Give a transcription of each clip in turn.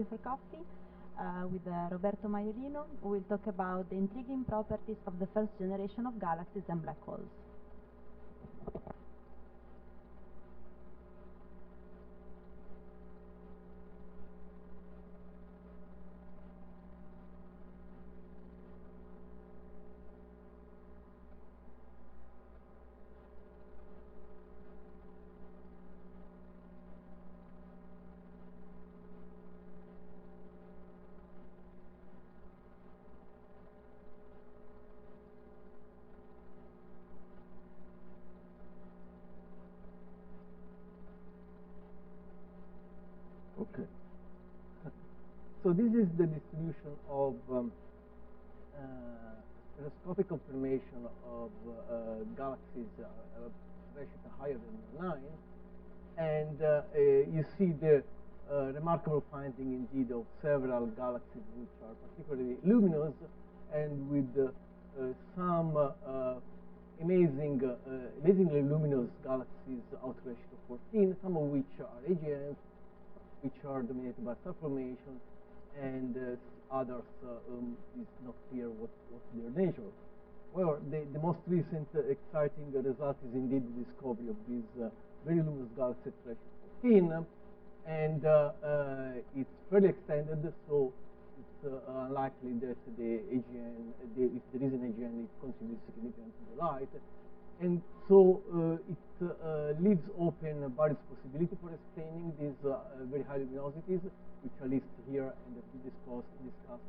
for coffee with Roberto Maiolino, who will talk about the intriguing properties of the first generation of galaxies and black holes. Okay. So this is the distribution of spectroscopic confirmation of galaxies redshift higher than 9, and you see the remarkable finding indeed of several galaxies which are particularly luminous and with some amazingly luminous galaxies out to redshift of 14, some of which are AGNs, which are dominated by star formation, and others is not clear what's their nature. Well, the most recent exciting result is indeed the discovery of this very luminous galaxy at redshift 14, and it's fairly extended, so it's unlikely that the AGN, if there is an AGN, it contributes significantly to the light. And so it leaves open various possibilities for explaining these very high luminosities, which are listed here and that we discussed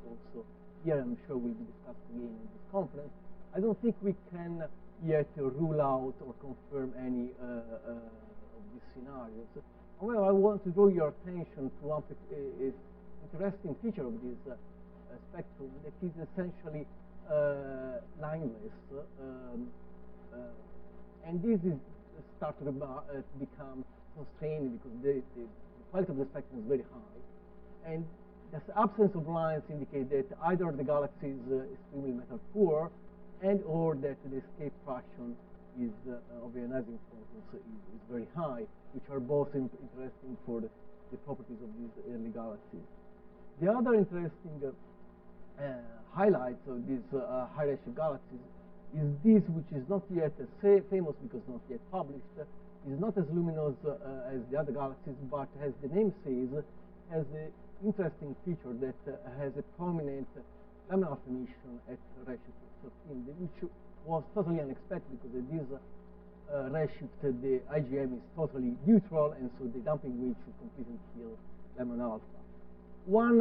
also here. I'm sure will be discussed again in this conference. I don't think we can yet rule out or confirm any of these scenarios. However, I want to draw your attention to one interesting feature of this spectrum that is essentially lineless. And this is started to become constraining because the quality of the spectrum is very high. And the absence of lines indicate that either the galaxy is extremely metal poor and or that the escape fraction is of ionizing photons is very high, which are both interesting for the properties of these early galaxies. The other interesting highlights of these high redshift galaxies is this, which is not yet famous because not yet published, is not as luminous as the other galaxies, but as the name says, has an interesting feature that has a prominent laminar emission at redshift 13, which was totally unexpected because at this redshift the IgM is totally neutral, and so the damping wave should completely kill lemon alpha. One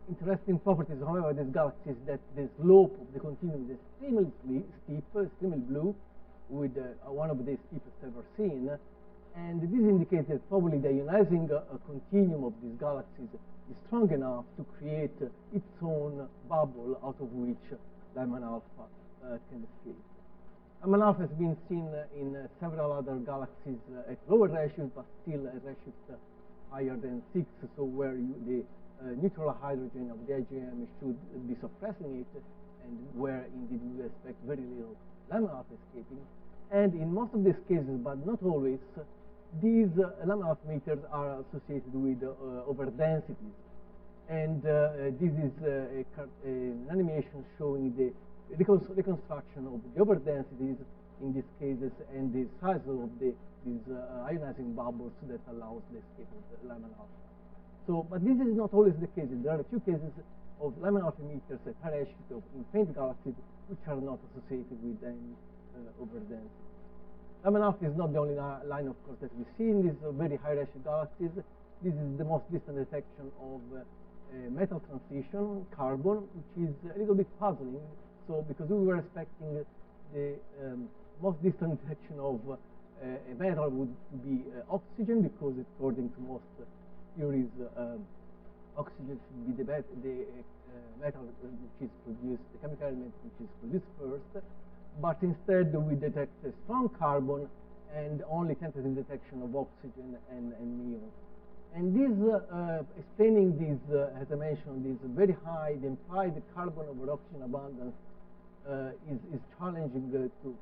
interesting properties, however, of this galaxy is that the slope of the continuum is extremely steep, extremely blue, with one of the steepest ever seen. And this indicates that probably the ionizing continuum of these galaxies is strong enough to create its own bubble out of which Lyman alpha can escape. Lyman alpha has been seen in several other galaxies at lower redshift, but still at redshift higher than 6, so where the neutral hydrogen of the IgM should be suppressing it, and where indeed we expect very little Lyman alpha escaping. And in most of these cases, but not always, these Lyman alpha emitters are associated with overdensities. And this is an animation showing the reconstruction of the overdensities in these cases and the size of these ionizing bubbles that allows the escape of the Lyman alpha. So, but this is not always the case. There are a few cases of Lyman alpha emitters at high redshift in faint galaxies which are not associated with any overdensity. Lyman alpha is not the only line, of course, that we see in these very high redshift galaxies. This is the most distant detection of metal transition, carbon, which is a little bit puzzling. So, because we were expecting the most distant detection of a metal would be oxygen, because according to most theories, oxygen should be the metal which is produced, the chemical element which is produced first. But instead, we detect a strong carbon and only tentative detection of oxygen and neon. And this, explaining this, as I mentioned, this very high, the implied carbon over oxygen abundance is challenging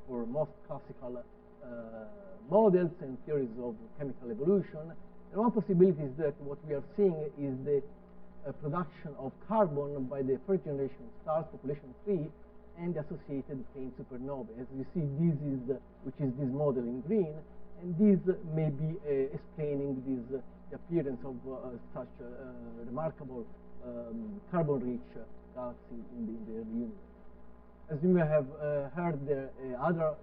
for most classical models and theories of chemical evolution. And one possibility is that what we are seeing is the production of carbon by the first generation stars, population 3, and the associated faint supernovae. As you see, this is which is this model in green, and this may be explaining this, the appearance of such a remarkable carbon-rich galaxy in the early universe. As you may have heard, the other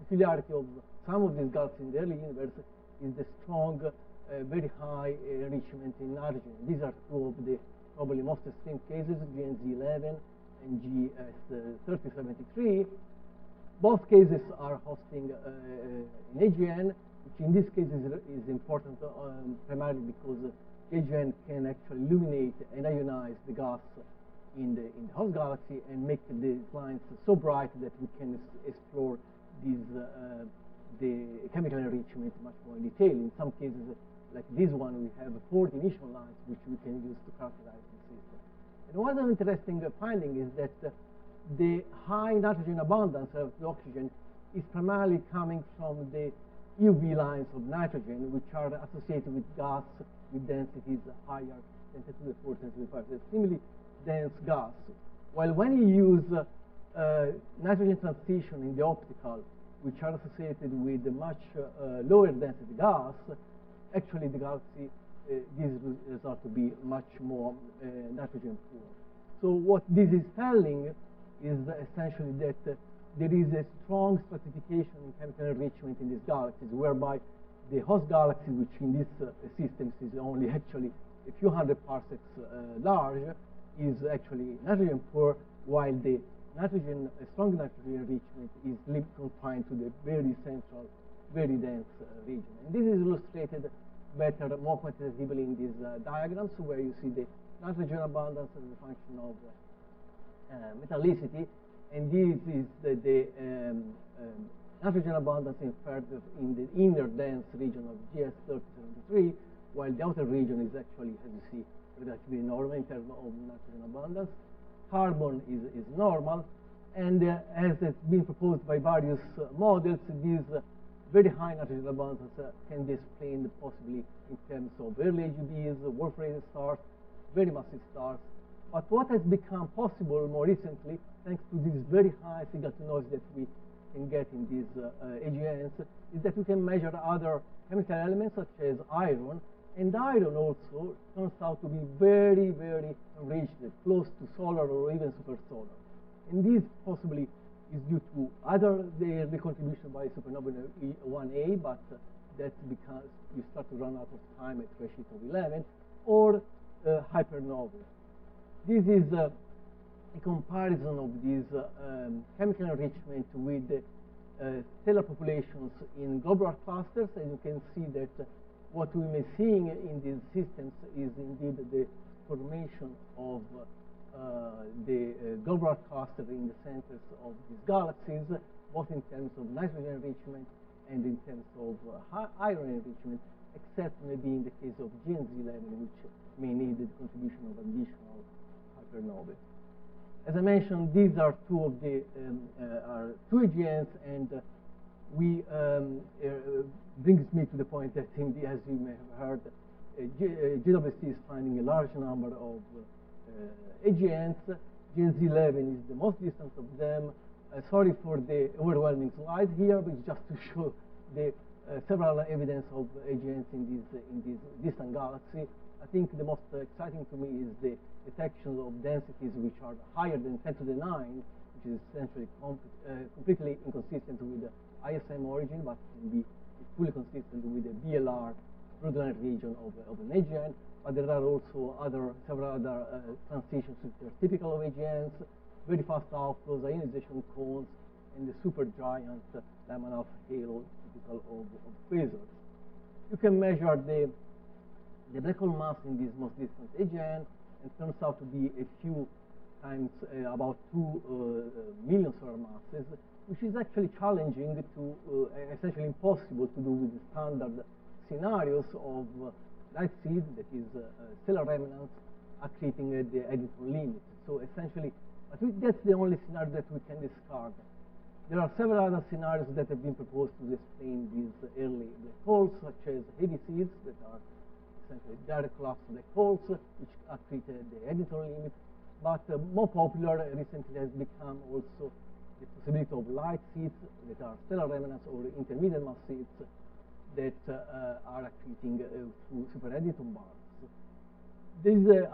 peculiarity of some of these galaxies in the early universe is the strong, very high enrichment in nitrogen. These are two of the probably most extreme cases, GNZ11 and GS3073. Both cases are hosting an AGN, which in this case is important primarily because AGN can actually illuminate and ionize the gas in the host galaxy and make these lines so bright that we can explore these, the chemical enrichment much more in detail. In some cases, like this one, we have 40 initial lines which we can use to characterize the system. And one other interesting finding is that the high nitrogen abundance of the oxygen is primarily coming from the UV lines of nitrogen, which are associated with gas with densities higher than 10 to the 4, 10 to the 5. So extremely dense gas. While when you use nitrogen transition in the optical, which are associated with a much lower density gas, actually the galaxy these result to be much more nitrogen poor. So what this is telling is essentially that there is a strong stratification in chemical enrichment in these galaxies, whereby the host galaxy, which in this systems is only actually a few hundred parsecs large, is actually nitrogen poor, while the strong nitrogen enrichment is confined to the very central, very dense region. And this is illustrated better, more quantitatively in these diagrams, where you see the nitrogen abundance as a function of metallicity, and this is the nitrogen abundance inferred in the inner dense region of GS3073, while the outer region is actually, as you see, relatively normal in terms of nitrogen abundance. Carbon is normal, and as has been proposed by various models, these very high nitrogen abundance can be explained possibly in terms of early AGBs, Wolf-Rayet stars, very massive stars. But what has become possible more recently, thanks to this very high signal-to-noise that we can get in these AGNs, is that we can measure other chemical elements such as iron, and iron also turns out to be very, very enriched, close to solar or even supersolar. And this possibly is due to either the contribution by supernova 1A, but that's because you start to run out of time at redshift of 11, or hypernovae. This is a comparison of these chemical enrichment with stellar populations in globular clusters, and you can see that what we may see in these systems is indeed the formation of the globular cluster in the centers of these galaxies, both in terms of nitrogen enrichment and in terms of iron enrichment, except maybe in the case of GNZ11, which may need the contribution of additional hypernovae. As I mentioned, these are two of the two AGNs, and we brings me to the point that, indeed, as you may have heard, GWC is finding a large number of AGNs. GNZ11 is the most distant of them. Sorry for the overwhelming slide here, but it's just to show the several evidence of AGNs in this distant galaxy. I think the most exciting to me is the detection of densities which are higher than 10 to the 9, which is essentially completely inconsistent with the ISM origin, but can be fully consistent with the BLR broadline region of an AGN. But there are also several other transitions which are typical of AGNs, very fast outflows, ionization cones, and the supergiant Lyman alpha halo typical of quasars. You can measure the black hole mass in this most distant AGN, and turns out to be a few times about 2 million solar masses, which is actually challenging to, essentially impossible to do with the standard scenarios of light seed, that is stellar remnants, accreting at the Eddington limit. So essentially, that's the only scenario that we can discard. There are several other scenarios that have been proposed to explain these early black holes, such as heavy seeds that are essentially direct collapse black holes, which accrete the Eddington limit. But more popular recently has become also the possibility of light seeds that are stellar remnants or intermediate mass seeds that are accreting through super Eddington bars.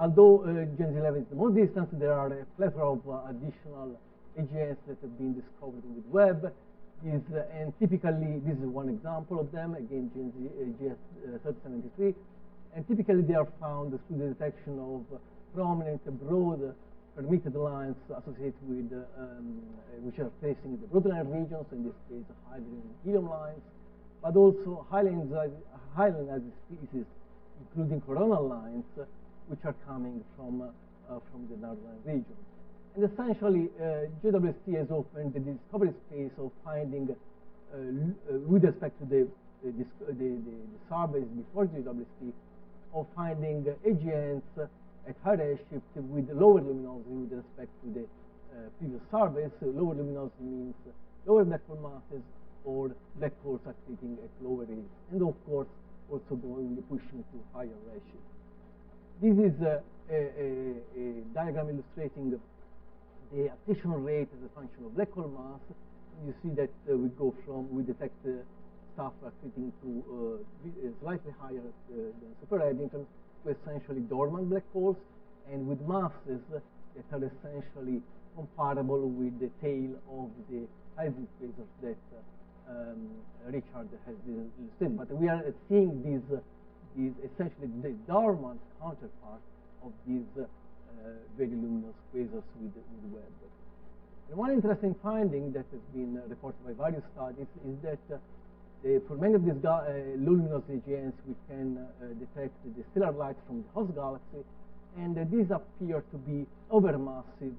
Although Gen 11 is the most distant, there are a plethora of additional AGNs that have been discovered with Webb. And typically, this is one example of them, again, GS3073. And typically, they are found through the detection of prominent, broad, permitted lines associated with, which are facing the broadline regions, in this case, hydrogen and helium lines, but also highly ionized species, including coronal lines, which are coming from the northern region. And essentially, JWST has opened the discovery space of finding, with respect to the surveys before JWST, of finding AGNs at high redshift with lower luminosity with respect to the previous surveys. So lower luminosity means lower black hole masses or black holes accreting at lower rates, and of course, also pushing to higher redshift. This is a diagram illustrating the accretion rate as a function of black hole mass. You see that we detect stuff accreting to slightly higher than super Eddington, to essentially dormant black holes, and with masses that are essentially comparable with the tail of the hydrogen quasars that Richard has illustrated. But we are seeing these essentially the dormant counterpart of these very luminous quasars with Webb. And one interesting finding that has been reported by various studies is that for many of these low luminous AGNs, we can detect the stellar light from the host galaxy, and these appear to be overmassive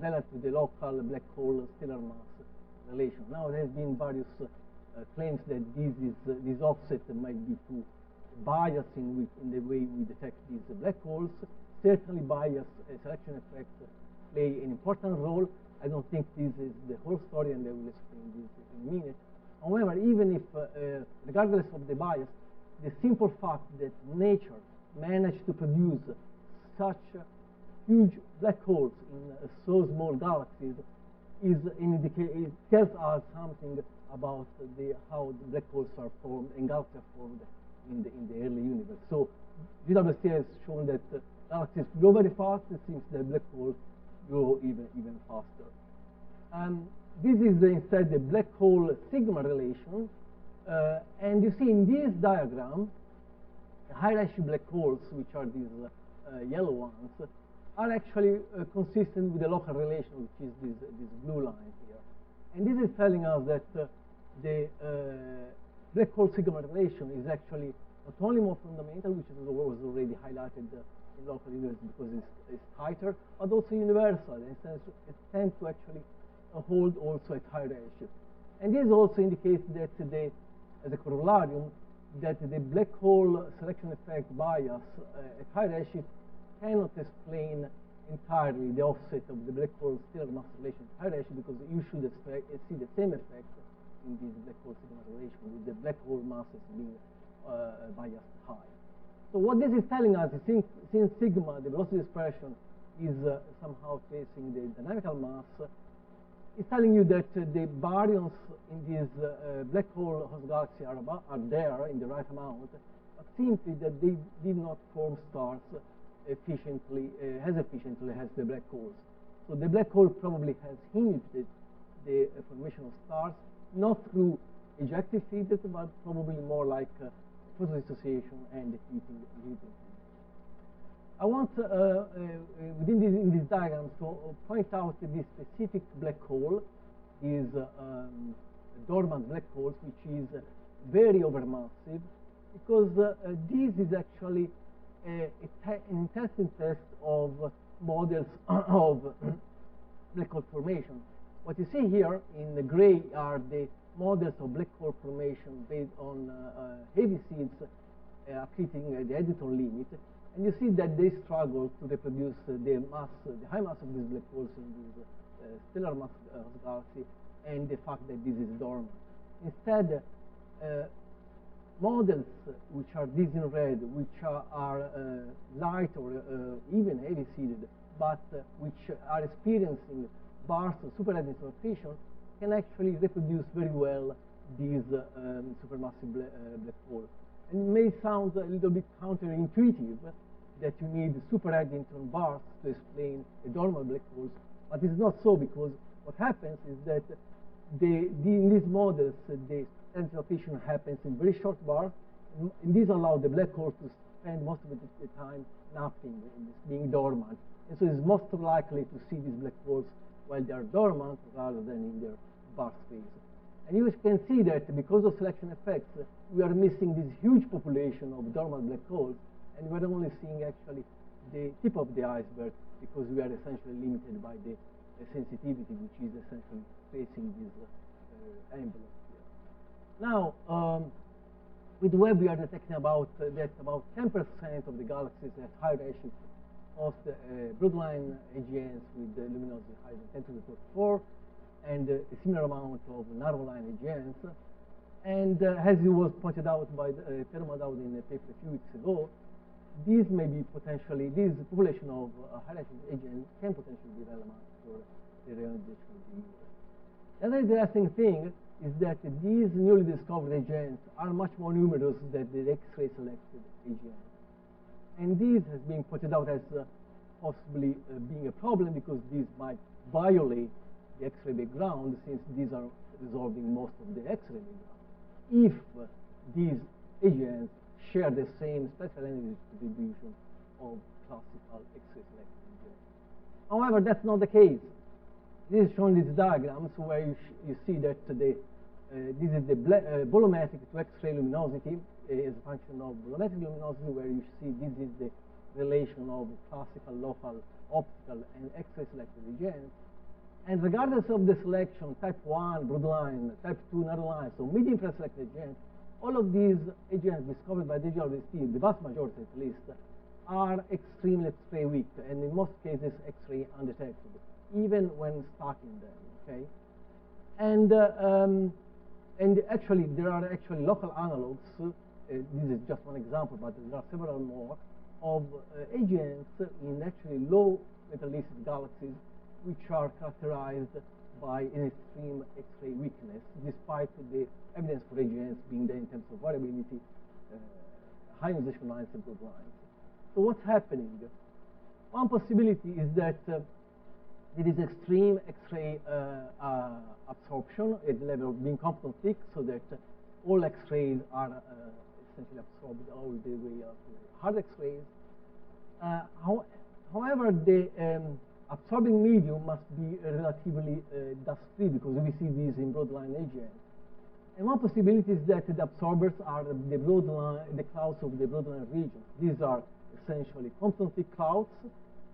relative to the local black hole stellar mass relation. Now, there have been various claims that this offset might be too biased in the way we detect these black holes. Certainly, bias selection effects play an important role. I don't think this is the whole story, and I will explain this in a minute. However, even if, regardless of the bias, the simple fact that nature managed to produce such huge black holes in so small galaxies is it tells us something about how the black holes are formed and galaxies are formed in the early universe. So GWST has shown that galaxies grow very fast. It seems that black holes grow even faster. This is instead the black hole sigma relation. And you see in this diagram, high redshift black holes, which are these yellow ones, are actually consistent with the local relation, which is this blue line here. And this is telling us that the black hole sigma relation is actually not only more fundamental, which was already highlighted in local universe because it's tighter, but also universal. And it tends to actually hold also at high redshift. And this also indicates that as a corollarium, that the black hole selection effect bias at high redshift cannot explain entirely the offset of the black hole stellar mass relation at high redshift, because you should see the same effect in this black hole sigma relation, with the black hole masses being biased high. So what this is telling us is since sigma, the velocity expression, is somehow tracing the dynamical mass, it's telling you that the baryons in this black hole host galaxy are there in the right amount, but simply that they did not form stars as efficiently as the black holes. So the black hole probably has inhibited the formation of stars, not through ejective feed, but probably more like photodissociation and heating. I want, in this diagram, to point out this specific black hole, is dormant black holes, which is very overmassive, because this is actually an interesting test of models of black hole formation. What you see here in the gray are the models of black hole formation based on heavy seeds accreting the Eddington limit. And you see that they struggle to reproduce the high mass of these black holes in this stellar mass galaxy, and the fact that this is dormant. Instead, models which are these in red, which are light or even heavy seeded, but which are experiencing bursts of superheavy interactivation, can actually reproduce very well these supermassive black holes. And it may sound a little bit counterintuitive that you need super neutron bursts to explain the normal black holes, but it's not so, because what happens is that in these models, the interactivation happens in very short bursts, and these allow the black holes to spend most of the time napping, being dormant. And so it's most likely to see these black holes while they are dormant rather than in their burst phase. And you can see that because of selection effects, we are missing this huge population of dormant black holes, and we're only seeing actually the tip of the iceberg, because we are essentially limited by the sensitivity, which is essentially facing this envelope here. Now, with Webb, we are detecting about 10% of the galaxies at high redshift host broadline AGNs with luminosity higher than 10 to the power 4, and a similar amount of narrowline AGNs. And as it was pointed out by Piero Madaud in a paper a few weeks ago, these may be potentially, this population of high-redshift AGN can potentially be relevant for the reionization of the universe. The other interesting thing is that these newly discovered AGNs are much more numerous than the X-ray selected AGNs. And this has been pointed out as possibly being a problem, because these might violate the X-ray background, since these are resolving most of the X-ray background. If these AGNs share the same spectral energy distribution of classical X-ray selected AGNs. However, that's not the case. This is shown in these diagrams, where you see that this is the volumetric to X-ray luminosity as a function of volumetric luminosity, where you see this is the relation of classical, local, optical, and X-ray selected AGNs. And regardless of the selection, type 1 broadline, type 2 narrowline, so medium-frequency selected AGNs, all of these AGNs discovered by the GLST, the vast majority at least, are extremely X-ray weak, and in most cases X-ray undetected, even when stacking them. Okay, and actually there are actually local analogs. This is just one example, but there are several more of AGNs in actually low metallicity galaxies, which are characterized by an extreme X-ray weakness, despite the evidence for AGNs being there in terms of variability, high ionization lines, and broad lines. So what's happening? One possibility is that there is extreme X-ray absorption at the level of beam Compton thick, so that all X-rays are essentially absorbed all the way up to hard X-rays. However, the absorbing medium must be relatively dust-free, because we see these in broadline AGNs. And one possibility is that the absorbers are the clouds of the broadline region. These are essentially Compton-thick clouds,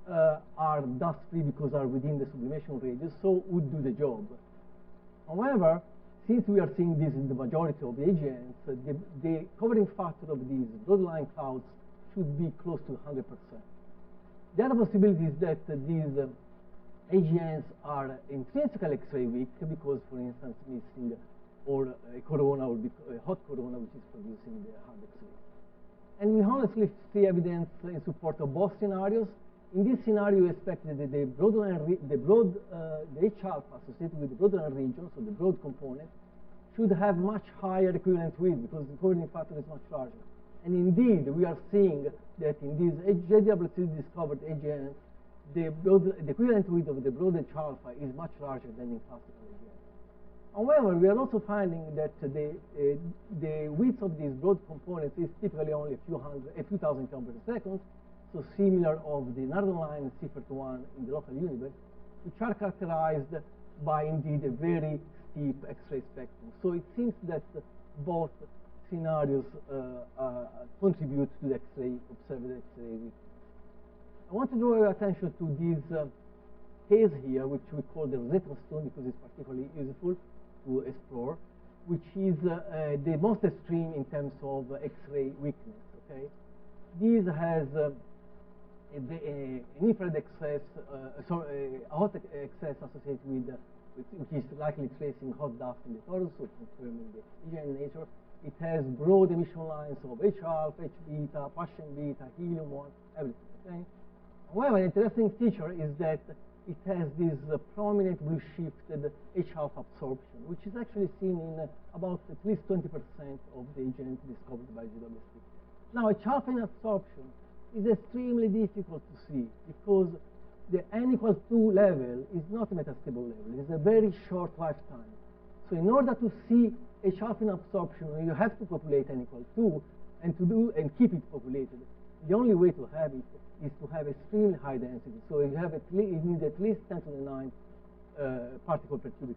are dust-free because are within the sublimation radius, so would do the job. However, since we are seeing this in the majority of the AGNs, the covering factor of these broadline clouds should be close to 100%. The other possibility is that these AGNs are intrinsically X-ray weak, because, for instance, missing or a corona, or a hot corona, which is producing the hard X-ray. And we honestly see evidence in support of both scenarios. In this scenario, we expect that the H alpha associated with the broadline region, so the broad component, should have much higher equivalent width, because the covering factor is much larger. And indeed, we are seeing that in these JWST discovered AGNs, the equivalent width of the broad H alpha is much larger than in classical AGNs. However, we are also finding that the width of these broad components is typically only a few thousand kilometers per second, so similar of the narrowline Seyfert-1 in the local universe, which are characterized by indeed a very steep X-ray spectrum. So it seems that both scenarios contribute to the X-ray observed X-ray weakness. I want to draw your attention to this case here, which we call the Rosetta Stone, because it's particularly useful to explore, which is the most extreme in terms of X-ray weakness. Okay, this has an infrared excess, a hot excess associated with which is likely tracing hot dust in the torus, so confirming the AGN nature. It has broad emission lines of H alpha, H beta, Paschen beta, helium-1, everything. Okay? However, an interesting feature is that it has this prominent blue-shifted H alpha absorption, which is actually seen in about at least 20% of the agents discovered by GWST. Now, H alpha in absorption is extremely difficult to see because the n equals 2 level is not a metastable level. It's a very short lifetime. So in order to see H alpha in absorption, you have to populate n equals 2 and keep it populated. The only way to have it is to have extremely high density. So you have it needs at least 10 to the 9 particle per cubic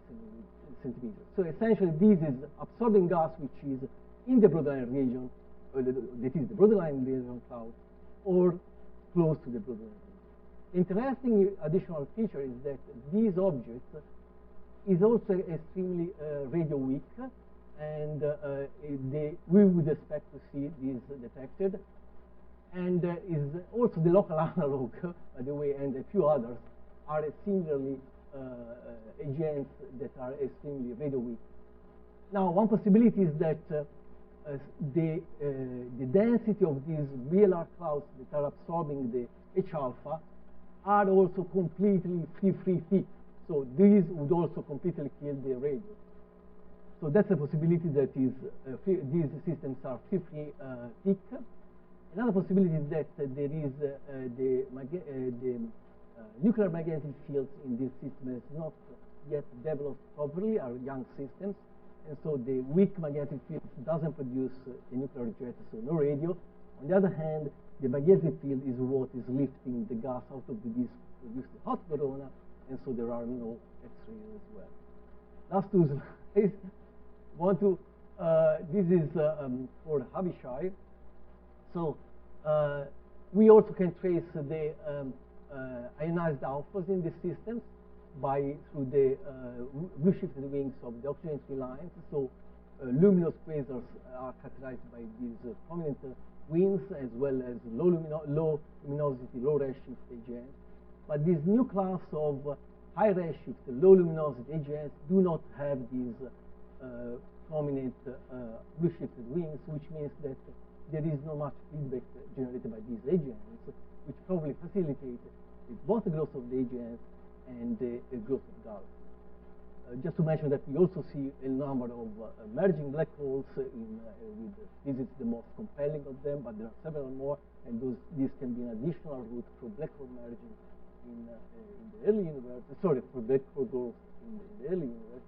centimeter. So essentially, this is absorbing gas which is in the borderline region, that is the borderline region cloud, or close to the borderline region. Interesting additional feature is that these objects is also extremely radio weak, and we would expect to see these detected. And is also the local analog, by the way, and a few others are similarly agents that are extremely radio weak. Now, one possibility is that the density of these VLR clouds that are absorbing the H alpha are also completely free thick. So these would also completely kill the radio. So that's a possibility that is these systems are free thick. Another possibility is that there is the nuclear magnetic fields in this system is not yet developed properly, are young systems, and so the weak magnetic field doesn't produce the nuclear jet, so no radio. On the other hand, the magnetic field is what is lifting the gas out of the disk to produce the hot corona, and so there are no X-rays as well. Last two slides. This is for Abishai. So we also can trace the ionized alphas in the systems through the blue-shifted wings of the oxygen 3 lines. So luminous quasars are characterized by these prominent wings, as well as low luminosity, low redshift AGNs. But this new class of high redshift, low luminosity AGNs do not have these prominent blue-shifted wings, which means that there is not much feedback generated by these AGNs, which probably facilitate both the growth of the AGNs and the growth of galaxies. Just to mention that we also see a number of merging black holes. This is the most compelling of them, but there are several more, and these can be an additional route for black hole merging in the early universe. Sorry, for black hole growth in the early universe.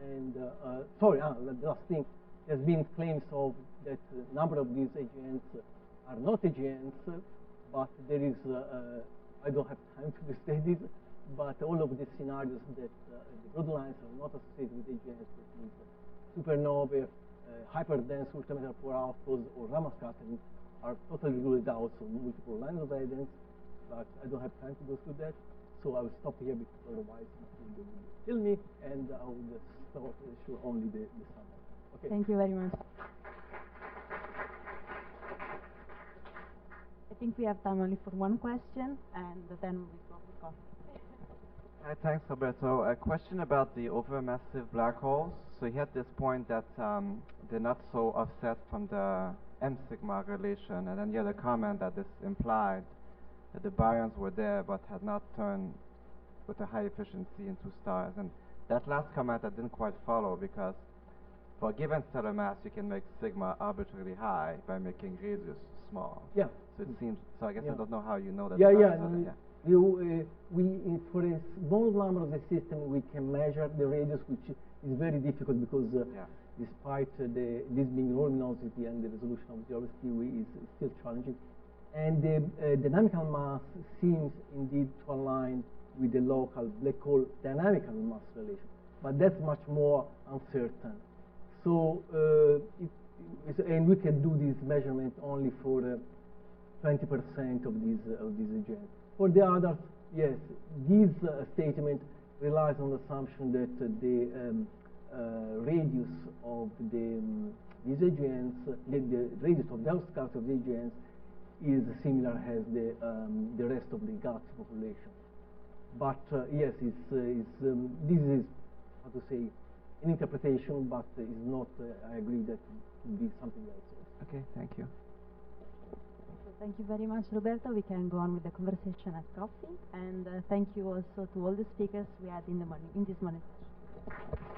And the last thing. There's been claims of that a number of these AGNs are not AGNs, but there is, I don't have time to display this, but all of the scenarios that the borderlines are not associated with AGNs, that means supernovae, hyperdense ultra-metal-power alphas, or Raman scattering are totally ruled out, so multiple lines of evidence, but I don't have time to go through that, so I will stop here because otherwise they will kill me, and I will just show only the summary. Okay. Thank you very much. I think we have time only for one question, and then we go for coffee. Hi, thanks, Roberto. A question about the overmassive black holes. So you had this point that they're not so offset from the M sigma relation, and then you had a comment that this implied that the baryons were there but had not turned with a high efficiency into stars. And that last comment I didn't quite follow, because for a given stellar mass, you can make sigma arbitrarily high by making radius small. Yeah. So it seems. So I guess I don't know how you know that. For a small number of the system, we can measure the radius, which is very difficult because despite this being low luminosity and the resolution of the obscurity is still challenging. And the dynamical mass seems indeed to align with the local black hole dynamical mass relation, but that's much more uncertain. So, and we can do this measurement only for 20% of these agents. For the others, yes, this statement relies on the assumption that the radius of these agents, the radius of the outskirts of the agents, is similar as the rest of the galaxy population. But yes, this is how to say an interpretation, but is not, I agree that it could be something else also. Okay, thank you. So thank you very much, Roberto. We can go on with the conversation at coffee. And thank you also to all the speakers we had in this morning session.